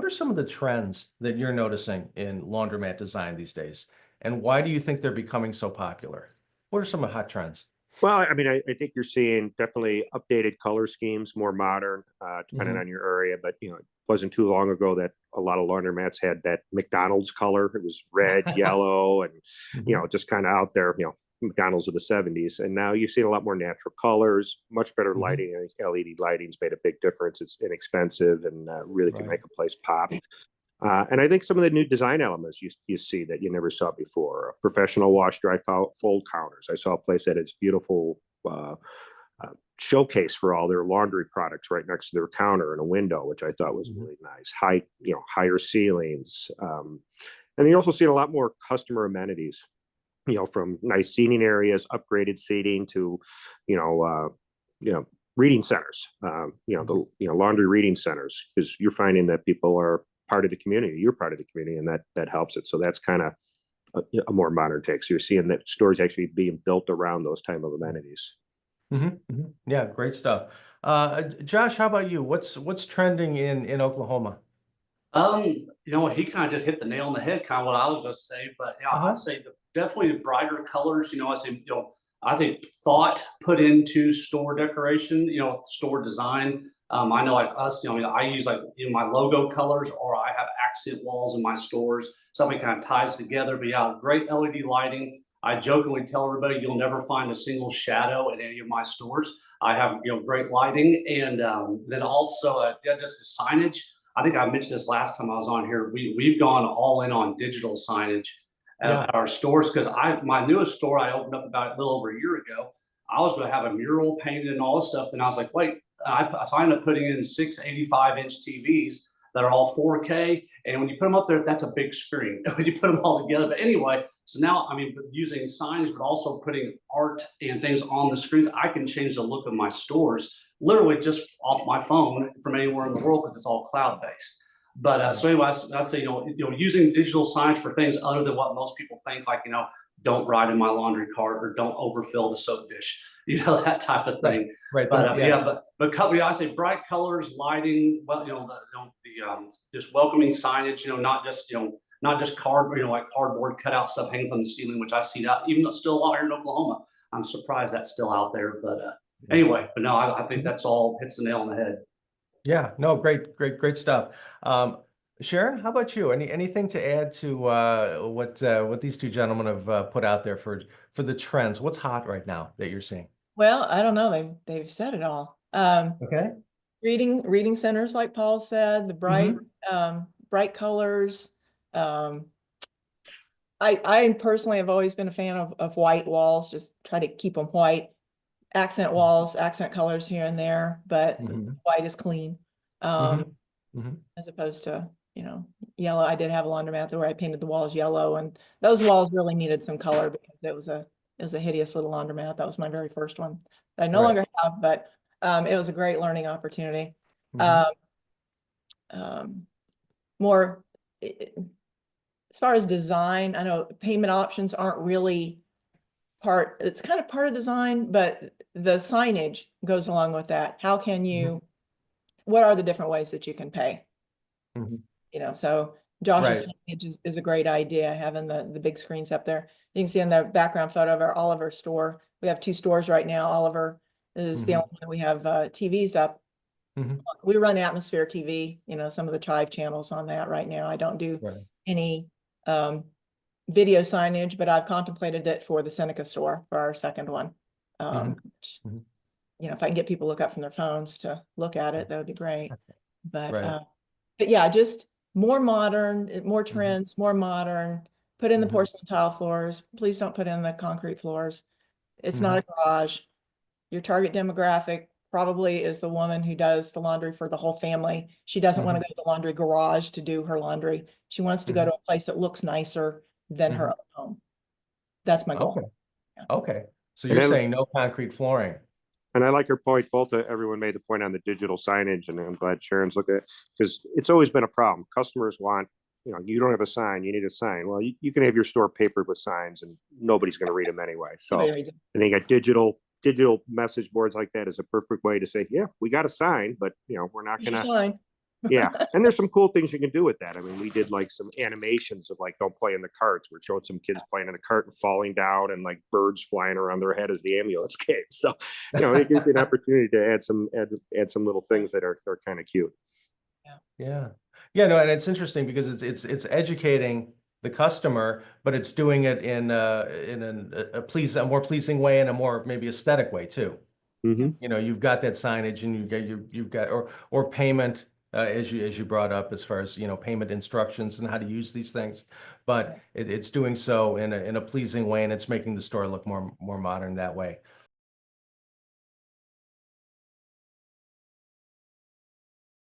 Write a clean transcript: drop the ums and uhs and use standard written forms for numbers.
what are some of the trends that you're noticing in laundromat design these days? And why do you think they're becoming so popular? What are some of the hot trends? Well, I mean, I think you're seeing definitely updated color schemes, more modern, depending Hmm. on your area. But it wasn't too long ago that a lot of laundromats had that McDonald's color. It was red, yellow, and Hmm. just kind of out there. McDonald's of the '70s, and now you see a lot more natural colors, much better Hmm. lighting. I think LED lighting's made a big difference. It's inexpensive and really can Right. make a place pop. And I think some of the new design elements you see that you never saw before. Professional wash, dry, fold counters. I saw a place that has beautiful uh, showcase for all their laundry products right next to their counter in a window, which I thought was Hmm. really nice. Higher ceilings. And you also see a lot more customer amenities. From nice seating areas, upgraded seating to, you know, uh, you know, reading centers. Laundry reading centers, because you're finding that people are part of the community. You're part of the community, and that helps it. So that's kind of a more modern take. So you're seeing that stores actually being built around those type of amenities. Hmm. Hmm. Yeah, great stuff. Josh, how about you? What's trending in Oklahoma? He kind of just hit the nail on the head, kind of what I was going to say. But yeah, I'd Uh-huh. say definitely the brighter colors. I think thought put into store decoration. Store design. I know like us. I use like my logo colors, or I have accent walls in my stores. Something kind of ties together. But yeah, great LED lighting. I jokingly tell everybody you'll never find a single shadow in any of my stores. I have great lighting, and then also yeah, just signage. I think I mentioned this last time I was on here. We've gone all in on digital signage Yeah. at our stores, because my newest store I opened up about a little over a year ago. I was going to have a mural painted and all this stuff, and I was like, wait. So I ended up putting in 6 85-inch TVs that are all 4K, and when you put them up there, that's a big screen when you put them all together. But anyway, so now I mean, using signs, but also putting art and things on the screens, I can change the look of my stores literally just off my phone from anywhere in the world, because it's all cloud based. But Right. so anyway, I'd say using digital signs for things other than what most people think, like don't ride in my laundry cart, or don't overfill the soap dish, that type of Right. thing. Right. But Yeah. yeah, I say bright colors, lighting, well, just welcoming signage, not just card, like cardboard cutout stuff hanging from the ceiling, which I see that even though it's still a lot here in Oklahoma. I'm surprised that's still out there, but Yeah. anyway, but no, I think Mhm. that's all hits the nail on the head. Yeah. No, great stuff. Sharon, how about you? Anything to add to what these two gentlemen have put out there for the trends? What's hot right now that you're seeing? Well, I don't know. They've said it all. Okay. Reading centers, like Paul said, the Hmm. bright colors. Um, I personally have always been a fan of white walls. Just try to keep them white. Accent walls, accent colors here and there, but Hmm. white is clean. Hmm. Um, Hmm. as opposed to, yellow. I did have a laundromat where I painted the walls yellow, and those walls really needed some color because it was a hideous little laundromat. That was my very first one that I no Right. longer have, but it was a great learning opportunity. Hmm. Um, um, more as far as design, I know payment options aren't really it's kind of part of design, but the signage goes along with that. What are the different ways that you can pay? Hmm. So Josh's Right. signage is a great idea, having the big screens up there. You can see in the background photo of our Oliver store. We have two stores right now. Oliver is the Hmm. only one that we have TVs up. Hmm. We run Atmosphere TV, some of the Chive channels on that right now. I don't do Right. any video signage, but I've contemplated it for the Seneca store for our second one. Hmm. Which, Hmm. if I can get people to look up from their phones to look at it, that would be great. But Right. but yeah, just more modern, more Hmm. trends, more modern. Put in the Hmm. porcelain tile floors. Please don't put in the concrete floors. It's not Hmm. a garage. Your target demographic probably is the woman who does the laundry for the whole family. She doesn't want to Hmm. go to the laundry garage to do her laundry. She wants to go Hmm. to a place that looks nicer than her Hmm. own home. That's my Okay. goal. Yeah. Okay. So And you're then saying no concrete flooring? And I like your point. Both everyone made the point on the digital signage, and I'm glad Sharon's looked at it, because it's always been a problem. Customers want, you don't have a sign, you need a sign. Well, you can have your store papered with signs, and nobody's going to read them anyway. So, Very good. and you got digital message boards like that is a perfect way to say, yeah, we got a sign, but we're not Here's going your to sign. Yeah, and there's some cool things you can do with that. I mean, we did like some animations of like don't play in the carts. We showed some kids playing in a cart and falling down, and like birds flying around their head as the ambulance came. So, it gives you an opportunity to add some little things that are kind of cute. Yeah. Yeah, no, and it's interesting because it's educating the customer, but it's doing it in a more pleasing way and a more maybe aesthetic way too. Hmm. You've got that signage and you've got or payment as you brought up as far as payment instructions and how to use these things, but it's doing so in a pleasing way, and it's making the store look more modern that way.